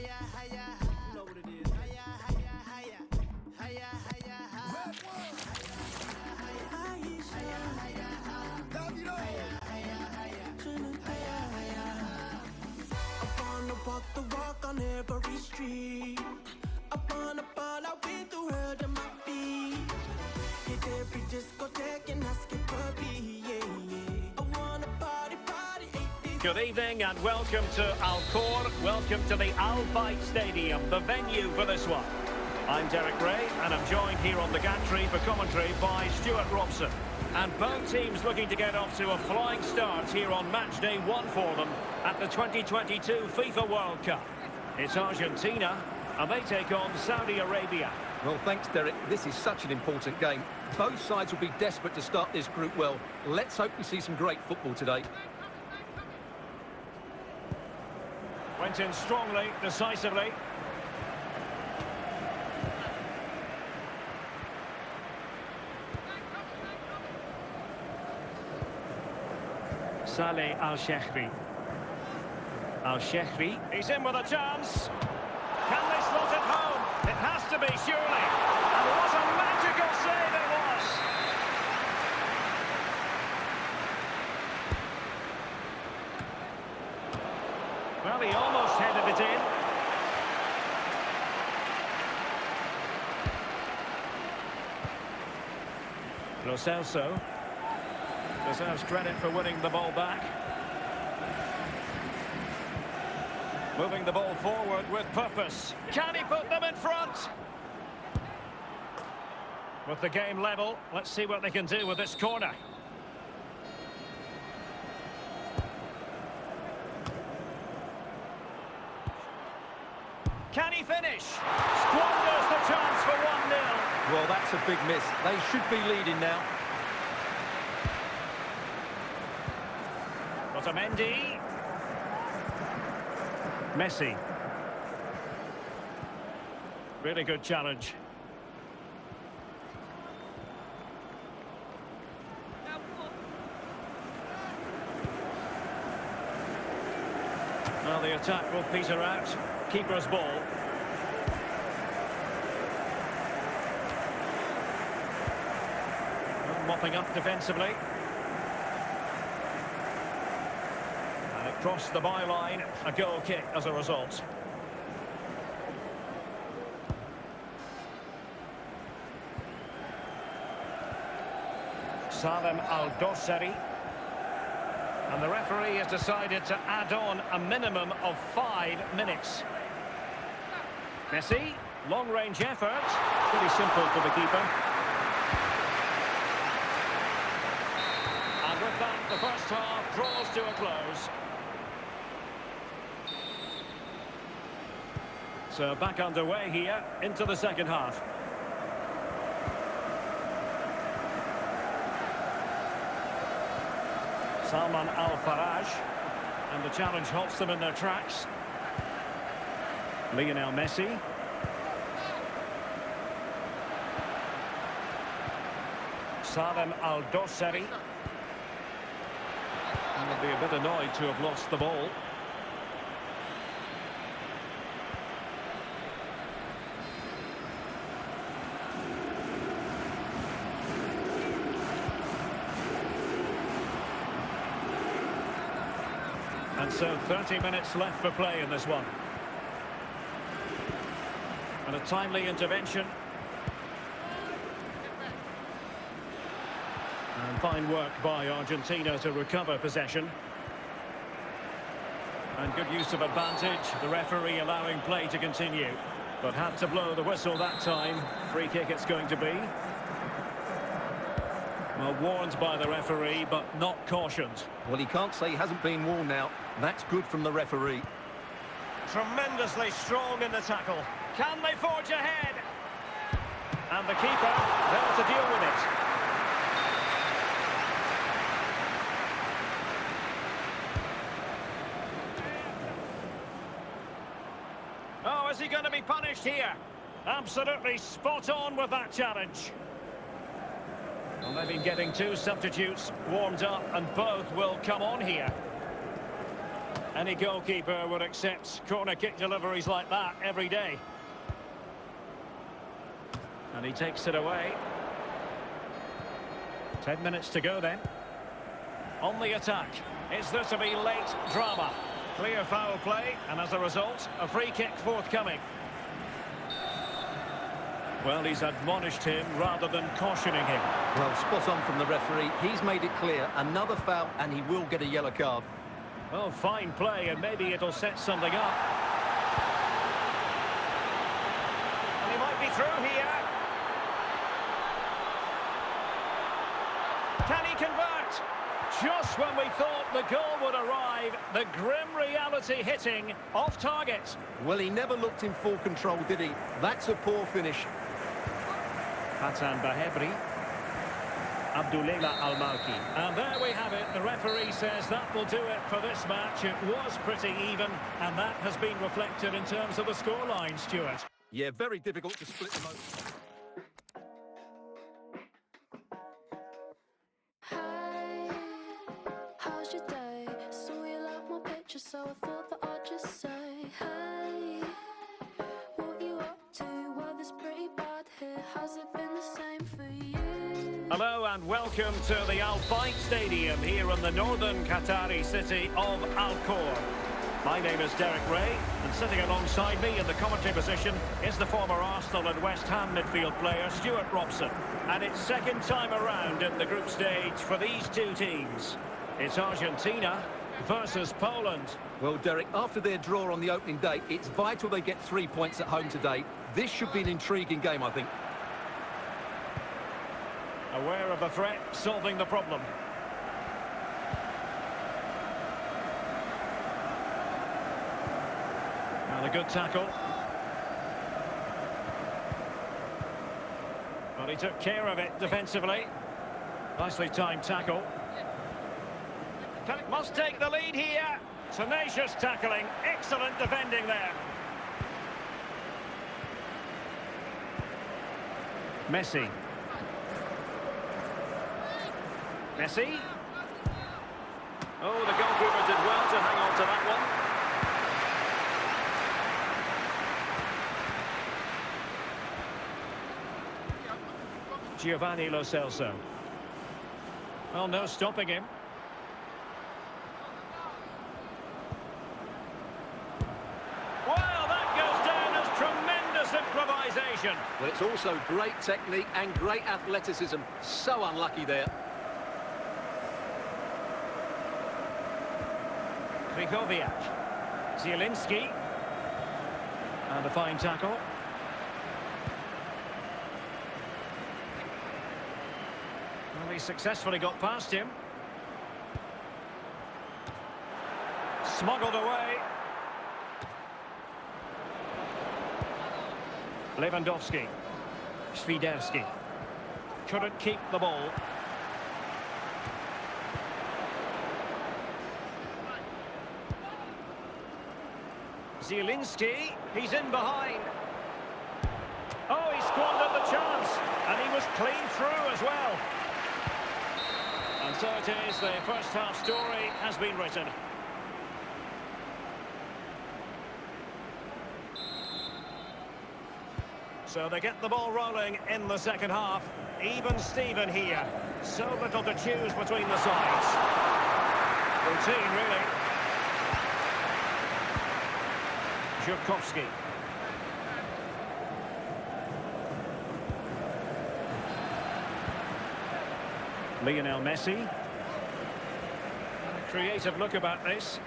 You know what it is. I wanna walk the walk on every street. I wanna ball out with the world at my feet. Hit every discotheque and ask it for me, yeah, yeah. I wanna party, 8 days. Good evening and welcome to Al Khor. Welcome to the Al Bayt Stadium, the venue for this one. I'm Derek Ray and I'm joined here on the gantry for commentary by Stuart Robson. And both teams looking to get off to a flying start here on match day 1 for them at the 2022 FIFA World Cup. It's Argentina and they take on Saudi Arabia. Well, thanks, Derek. This is such an important game. Both sides will be desperate to start this group well. Let's hope we see some great football today. Went in strongly, decisively. Saleh Al-Shehri. Al-Shehri. He's in with a chance. Can they slot it home? It has to be, surely. And what a magical save it was. Well, he almost headed it in. Lo Celso deserves credit for winning the ball back. Moving the ball forward with purpose. Can he put them in front? With the game level, let's see what they can do with this corner. Can he finish? Squanders the chance for 1-0. Well, that's a big miss. They should be leading now. Otamendi. Messi. Really good challenge. Well, the attack will peter out. Keeper's ball. Mopping up defensively. And it crossed the byline. A goal kick as a result. Salem Al-Dossari. And the referee has decided to add on a minimum of 5 minutes. Messi, long-range effort. Pretty simple for the keeper. And with that, the first half draws to a close. So back underway here into the second half. Salman Al-Faraj. And the challenge halts them in their tracks. Lionel Messi. Salem Al-Dossari. And will be a bit annoyed to have lost the ball. And so 30 minutes left for play in this one. And a timely intervention. And fine work by Argentina to recover possession. And good use of advantage. The referee allowing play to continue. But had to blow the whistle that time. Free kick it's going to be. Well, warned by the referee, but not cautioned. Well, he can't say he hasn't been warned now. That's good from the referee. Tremendously strong in the tackle. Can they forge ahead? And the keeper there to deal with it. Oh, is he going to be punished here? Absolutely spot on with that challenge. Well, they've been getting 2 substitutes warmed up and both will come on here. Any goalkeeper would accept corner kick deliveries like that every day. And he takes it away. 10 minutes to go then. On the attack. Is there to be late drama? Clear foul play, and as a result, a free kick forthcoming. Well, he's admonished him rather than cautioning him. Well, spot on from the referee. He's made it clear. Another foul, and he will get a yellow card. Well, fine play, and maybe it'll set something up. And he might be through here. Can he convert? Just when we thought the goal would arrive, the grim reality hitting off target. Well, he never looked in full control, did he? That's a poor finish. Hassan Bahebri. Abdullah Al-Malki. And there we have it. The referee says that will do it for this match. It was pretty even, and that has been reflected in terms of the scoreline, Stuart. Yeah, very difficult to split them open. How's your day? Saw you like my picture, so I thought that I'd just say, hey, what you up to? Weather's pretty bad here. Has it been the same for you? Hello and welcome to the Al Bayt Stadium here in the northern Qatari city of Al Khor. My name is Derek Ray, and sitting alongside me in the commentary position is the former Arsenal and West Ham midfield player Stuart Robson. And it's second time around in the group stage for these two teams. It's Argentina versus Poland. Well, Derek, after their draw on the opening day, it's vital they get 3 points at home today. This should be an intriguing game, I think. Aware of the threat, solving the problem. And a good tackle. Well, he took care of it defensively. Nicely timed tackle. Must take the lead here. Tenacious tackling. Excellent defending there. Messi. Messi. Oh, the goalkeeper did well to hang on to that one. Giovanni Lo Celso. Well, no stopping him. Well, that goes down as tremendous improvisation. Well, it's also great technique and great athleticism. So unlucky there. Krychowiak. Zielinski. And a fine tackle. Well, he successfully got past him. Smuggled away. Lewandowski. Świderski. Couldn't keep the ball. Zielinski, he's in behind. Oh, he squandered the chance, and he was clean through as well. And so it is, the first half story has been written. So they get the ball rolling in the second half. Even Steven here. So little to choose between the sides. Routine, really. Żurkowski. Lionel Messi. A creative look about this.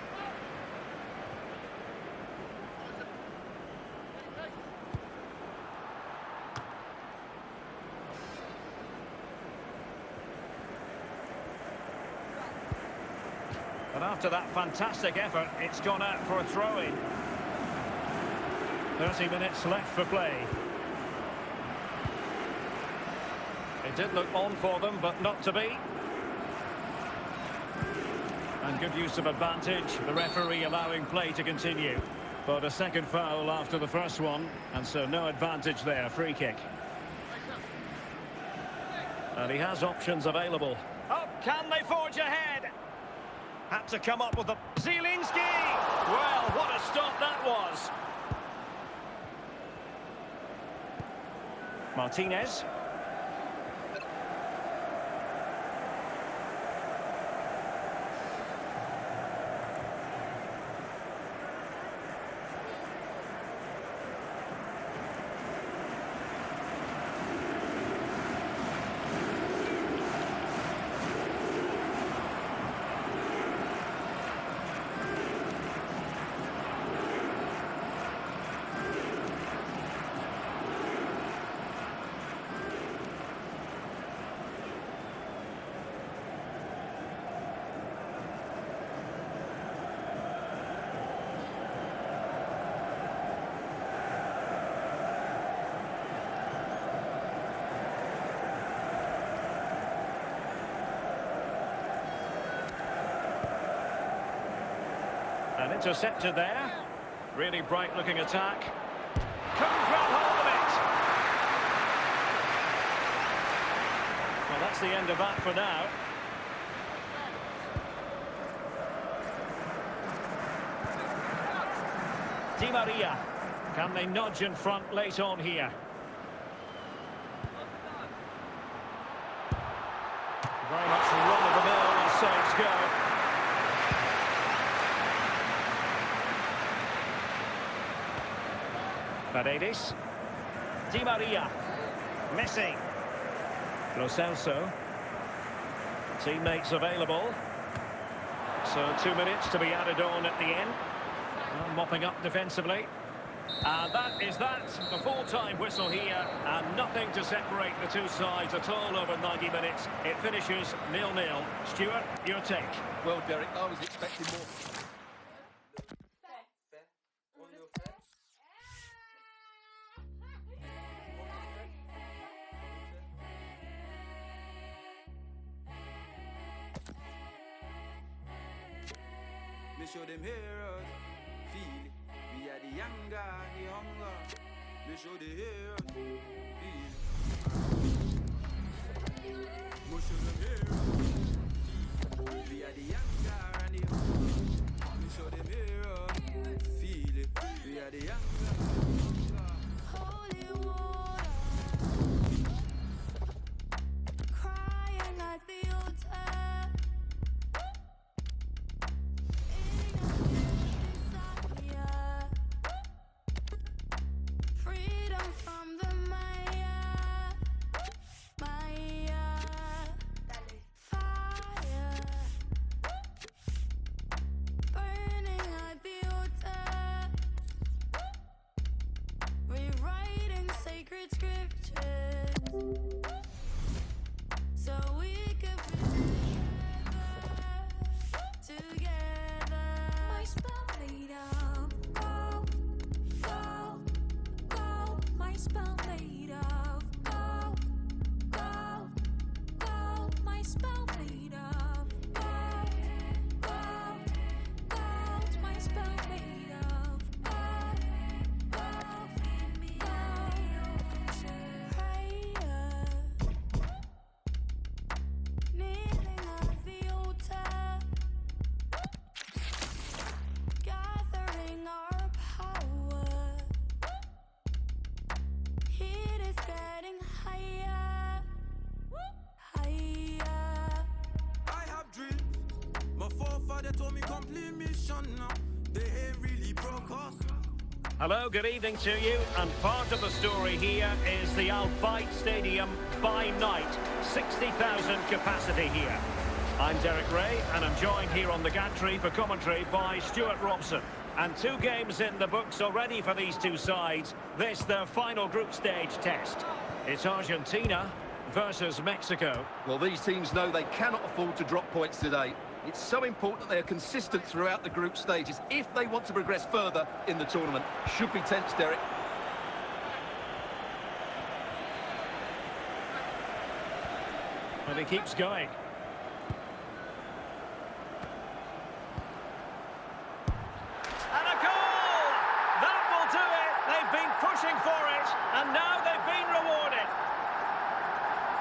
But after that fantastic effort, it's gone out for a throw-in. 30 minutes left for play. It did look on for them, but not to be. And good use of advantage, the referee allowing play to continue. But a second foul after the first one, and so no advantage there, free kick. And he has options available. Oh, can they forge ahead? Had to come up with a... Zielinski! Well, what a stop that was. Martinez. An intercepted there. Really bright-looking attack. Couldn't grab hold of it. Well, that's the end of that for now. Di Maria. Can they nudge in front late on here? Very much run-of-the-mill as saves go. Paredes. Di Maria. Messi. Lo Celso. Teammates available. So 2 minutes to be added on at the end. Well, mopping up defensively. And that is that. The full-time whistle here. And nothing to separate the two sides at all over 90 minutes. It finishes 0-0. Stuart, your take. Well, Derek, I was expecting more. Me show them heroes, feel it. We are the younger, the hunger. Me show the heroes, feel it. Me show them heroes, feel it. We are the younger and the hunger. Me show them heroes, feel it. We are the younger. Holy water, crying at the altar. Freedom from the Maya, fire, burning at the altar, rewriting sacred scriptures, so we could be together. My spell made of gold, gold, gold. My spell made of gold, gold, gold. My spell made of gold, gold, gold. My spell made of gold, gold. Feed me prayer, kneeling at the altar, gathering our power. Heat is getting higher, higher. I have dreams. My forefather told me complete mission now. They ain't really broke us. Hello, good evening to you. And part of the story here is the Al Bayt Stadium by night. 60,000 capacity here. I'm Derek Ray, and I'm joined here on the gantry for commentary by Stuart Robson. And 2 games in the books already for these two sides. This their final group stage test. It's Argentina versus Mexico. Well, these teams know they cannot afford to drop points today. It's so important that they are consistent throughout the group stages if they want to progress further in the tournament. Should be tense, Derek. And he keeps going. And a goal! That will do it! They've been pushing for it, and now they've been rewarded.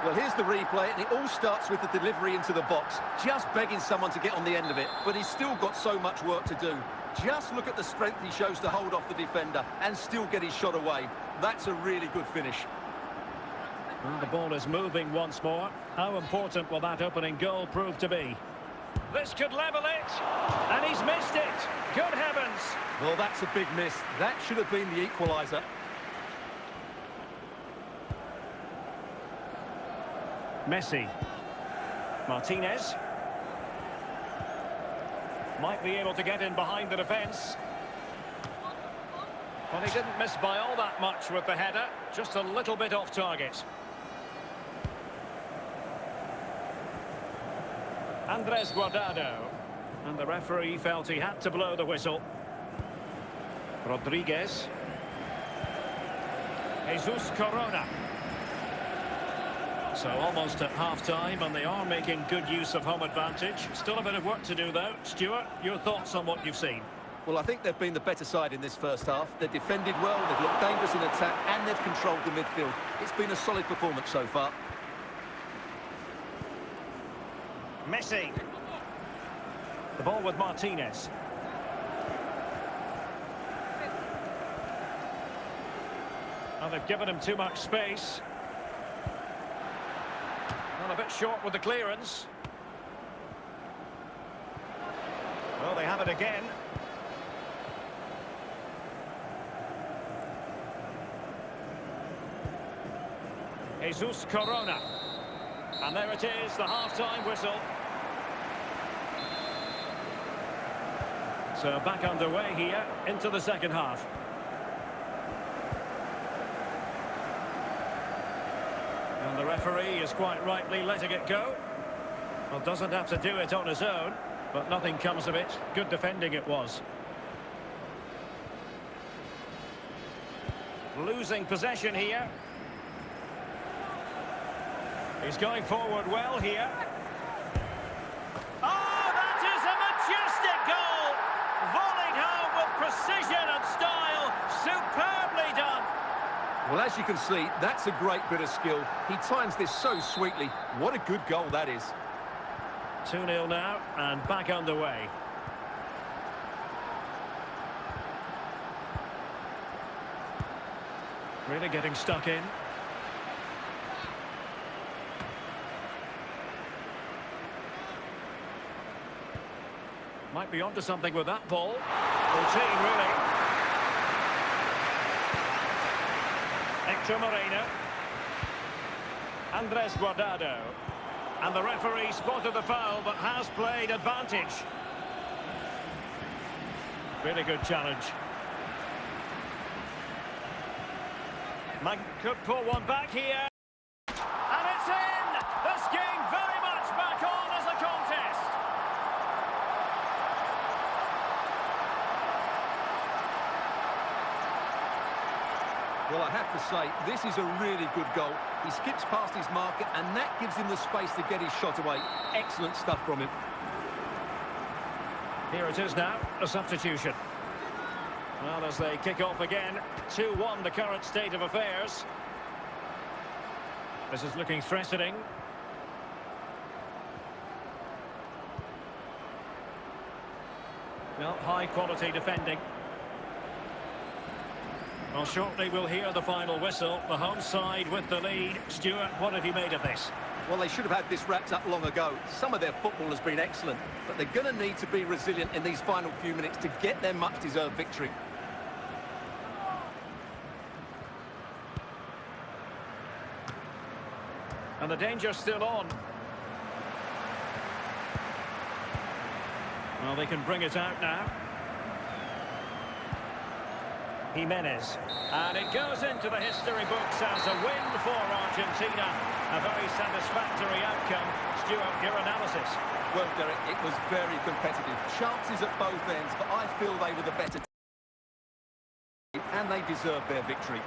Well, here's the replay, and it all starts with the delivery into the box. Just begging someone to get on the end of it, but he's still got so much work to do. Just look at the strength he shows to hold off the defender and still get his shot away. That's a really good finish. Well, the ball is moving once more. How important will that opening goal prove to be? This could level it, and he's missed it. Good heavens. Well, that's a big miss. That should have been the equaliser. Messi. Martinez. Might be able to get in behind the defence. Well, he didn't miss by all that much with the header. Just a little bit off target. Andres Guardado. And the referee felt he had to blow the whistle. Rodriguez. Jesus Corona. So almost at half-time, and they are making good use of home advantage. Still a bit of work to do, though. Stuart, your thoughts on what you've seen? Well, I think they've been the better side in this first half. They've defended well, they've looked dangerous in attack, and they've controlled the midfield. It's been a solid performance so far. Messi. The ball with Martinez. Well, they've given him too much space. Well, a bit short with the clearance. Well, they have it again. Jesus Corona. And there it is, the half-time whistle. So back underway here into the second half. And the referee is quite rightly letting it go. Well, doesn't have to do it on his own, but nothing comes of it. Good defending it was. Losing possession here. He's going forward well here. Oh, that is a majestic goal! Volleyed home with precision and style. Superbly done. Well, as you can see, that's a great bit of skill. He times this so sweetly. What a good goal that is. 2-0 now, and back underway. Really getting stuck in. Might be onto something with that ball. Routine, really. Hector Moreno. Andres Guardado. And the referee spotted the foul, but has played advantage. Really good challenge. Could pull one back here. And it's in! This game very much back on as a contest. Well, I have to say, this is a really good goal. He skips past his marker, and that gives him the space to get his shot away. Excellent stuff from him. Here it is now, a substitution. Well, as they kick off again, 2-1 the current state of affairs. This is looking threatening. Well, high quality defending. Well, shortly we'll hear the final whistle. The home side with the lead. Stuart, what have you made of this? Well, they should have had this wrapped up long ago. Some of their football has been excellent, but they're going to need to be resilient in these final few minutes to get their much-deserved victory. And the danger's still on. Well, they can bring it out now. Jimenez. And it goes into the history books as a win for Argentina. A very satisfactory outcome. Stuart, your analysis. Well, Derek, it was very competitive. Chances at both ends, but I feel they were the better team, and they deserved their victory.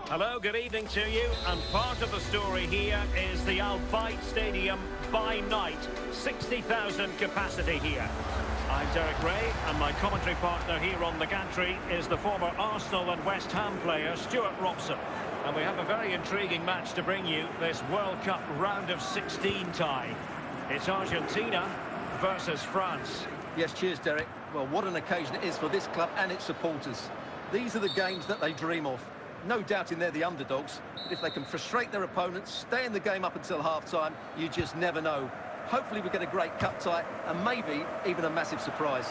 Hello, good evening to you. And part of the story here is the Al Bayt Stadium by night. 60,000 capacity here. I'm Derek Ray, and my commentary partner here on the gantry is the former Arsenal and West Ham player Stuart Robson. And we have a very intriguing match to bring you, this World Cup round of 16 tie. It's Argentina versus France. Yes, cheers, Derek. Well, what an occasion it is for this club and its supporters. These are the games that they dream of. No doubting they're the underdogs. But if they can frustrate their opponents, stay in the game up until half-time, you just never know. Hopefully we get a great cut tie and maybe even a massive surprise.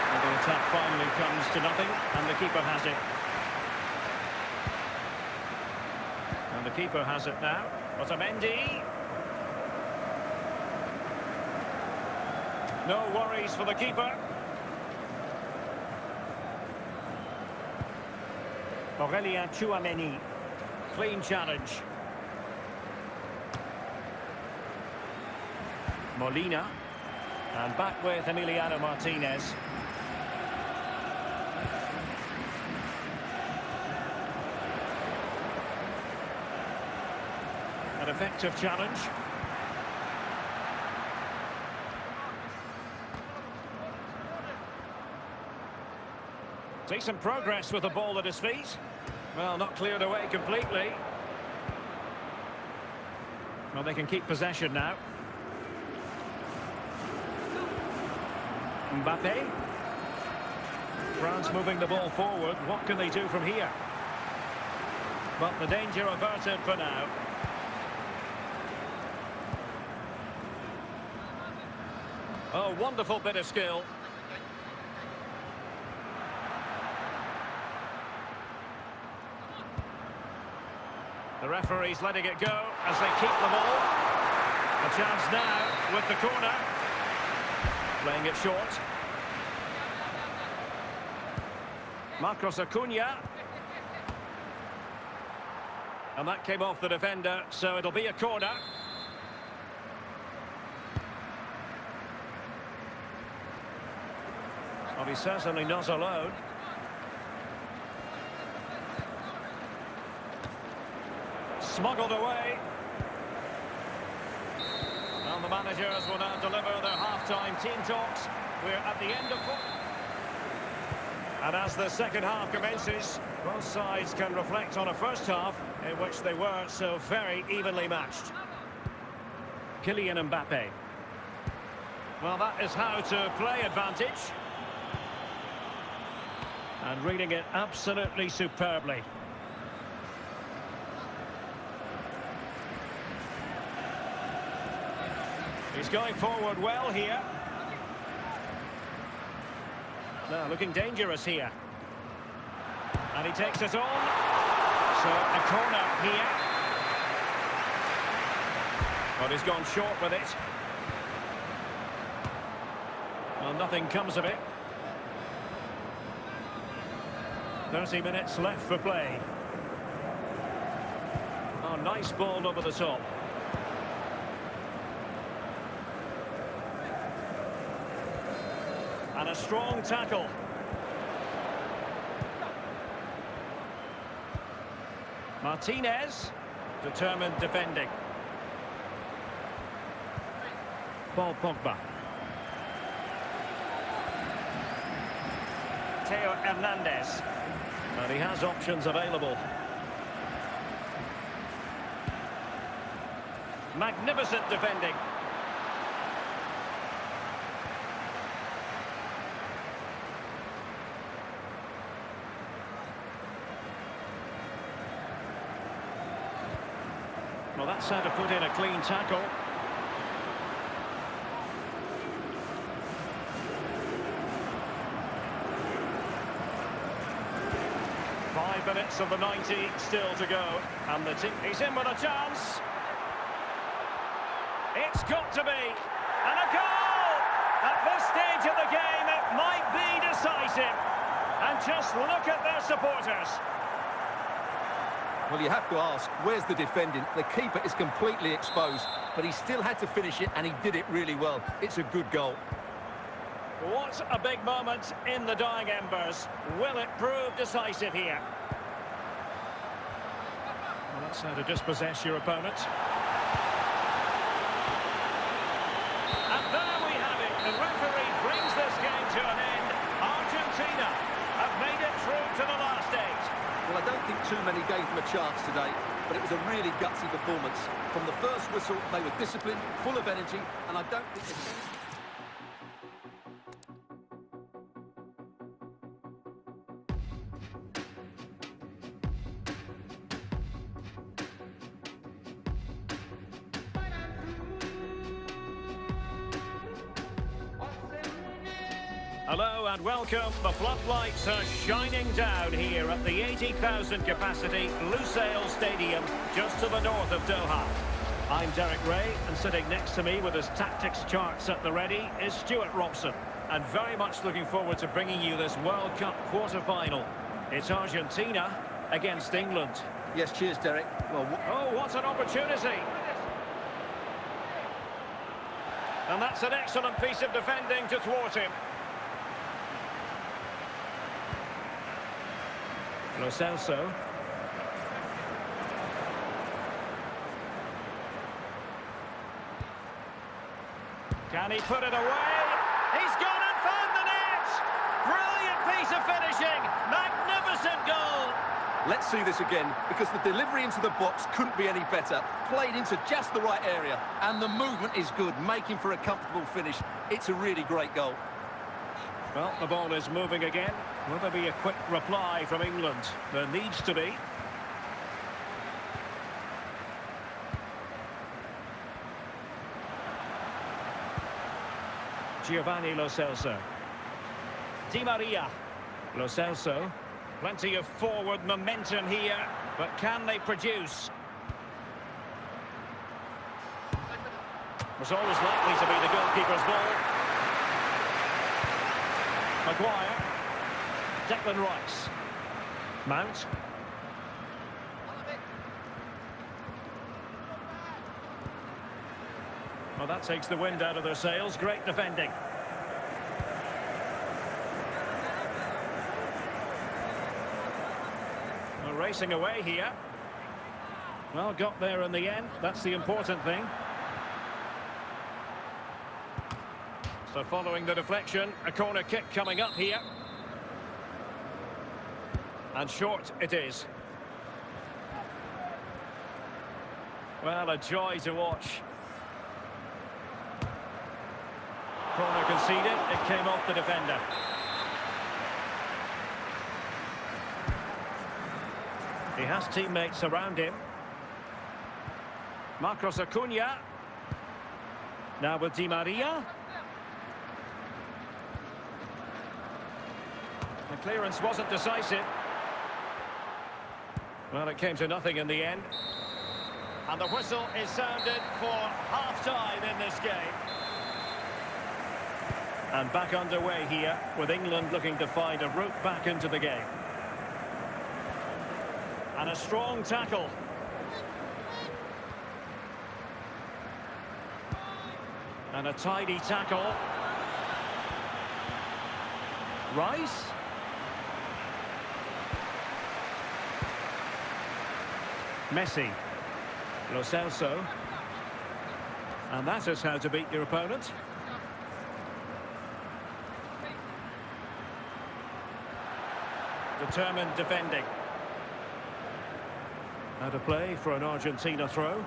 And the attack finally comes to nothing, and the keeper has it. And the keeper has it now. Otamendi. No worries for the keeper. Aurelien Tchouameni. Clean challenge. Molina. And back with Emiliano Martinez. An effective challenge. Decent progress with the ball at his feet. Well, not cleared away completely. Well, they can keep possession now. Mbappe. France moving the ball forward. What can they do from here? But the danger averted for now. Oh, wonderful bit of skill. The referee's letting it go as they keep the ball. A chance now with the corner. Playing it short. Marcos Acuna. And that came off the defender, so it'll be a corner. Well, he's certainly not alone. Smuggled away. And the managers will now deliver their half-time team talks. We're at the end of football. And as the second half commences, both sides can reflect on a first half in which they were so very evenly matched. Kylian Mbappe. Well, that is how to play advantage. And reading it absolutely superbly. He's going forward well here. Now looking dangerous here. And he takes it on. So a corner here. But he's gone short with it. Well, nothing comes of it. 30 minutes left for play. Oh, nice ball over the top. And a strong tackle. Martinez, determined defending. Paul Pogba. Theo Hernandez. And he has options available. Magnificent defending. Well, that's how to put in a clean tackle. Five minutes of the 90 still to go. And the team, he's in with a chance. It's got to be. And a goal! At this stage of the game, it might be decisive. And just look at their supporters. Well, you have to ask, where's the defending? The keeper is completely exposed, but he still had to finish it, and he did it really well. It's a good goal. What a big moment in the dying embers. Will it prove decisive here? That's how to dispossess your opponent. And there we have it. The referee brings this game to an end. Argentina have made it through to the last 8. Well, I don't think too many gave them a chance today, but it was a really gutsy performance. From the first whistle, they were disciplined, full of energy, and I don't think there's any... Hello and welcome. The floodlights are shining down here at the 80,000 capacity Lusail Stadium, just to the north of Doha. I'm Derek Ray, and sitting next to me with his tactics charts at the ready is Stuart Robson. And very much looking forward to bringing you this World Cup quarter-final. It's Argentina against England. Yes, cheers, Derek. Well, oh, what an opportunity! And that's an excellent piece of defending to thwart him. Lo Celso. Can he put it away? He's gone and found the net! Brilliant piece of finishing! Magnificent goal! let's see this again, because the delivery into the box couldn't be any better. Played into just the right area, and the movement is good, making for a comfortable finish. It's a really great goal. Well, the ball is moving again. Will there be a quick reply from England? There needs to be. Giovanni Lo Celso. Di Maria. Lo Celso. Plenty of forward momentum here, but can they produce? Was always likely to be the goalkeeper's ball. Maguire. Declan Rice. Mount. Well, that takes the wind out of their sails. Great defending. Well, racing away here. Well, got there in the end. That's the important thing. So following the deflection, a corner kick coming up here. And short it is. Well, a joy to watch. Corner conceded, it came off the defender. He has teammates around him. Marcos Acuna. Now with Di Maria. The clearance wasn't decisive. Well, it came to nothing in the end. And the whistle is sounded for half-time in this game. And back underway here, with England looking to find a route back into the game. And a strong tackle. And a tidy tackle. Rice. Messi. Lo Celso. And that is how to beat your opponent. Determined defending. Now to play for an Argentina throw.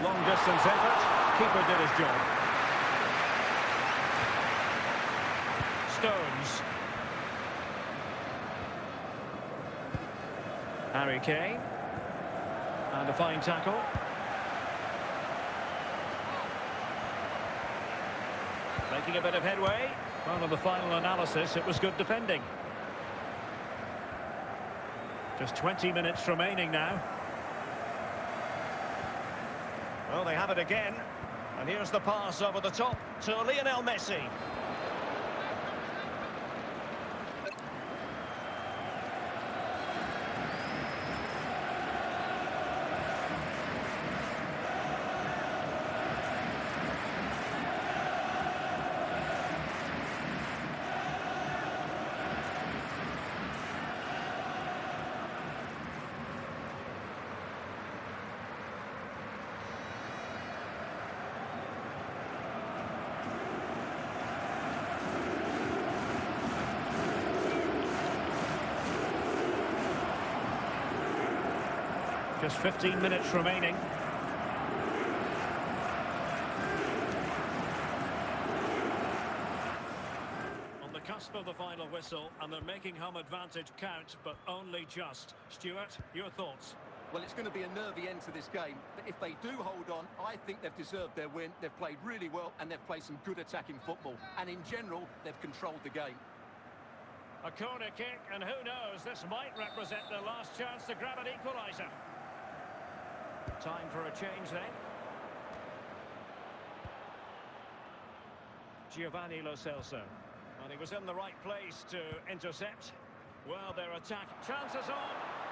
Long distance effort. Keeper did his job. Stones. Harry Kane. And a fine tackle. Making a bit of headway. Well, on the final analysis, it was good defending. Just 20 minutes remaining now. Well, they have it again. And here's the pass over the top to Lionel Messi. Just 15 minutes remaining. On the cusp of the final whistle, and they're making home advantage count, but only just. Stuart, your thoughts? Well, it's going to be a nervy end to this game, but if they do hold on, I think they've deserved their win. They've played really well, and they've played some good attacking football. And in general, they've controlled the game. A corner kick, and who knows, this might represent their last chance to grab an equaliser. Time for a change then. Giovanni Lo Celso. And he was in the right place to intercept. Well, their attack chances on.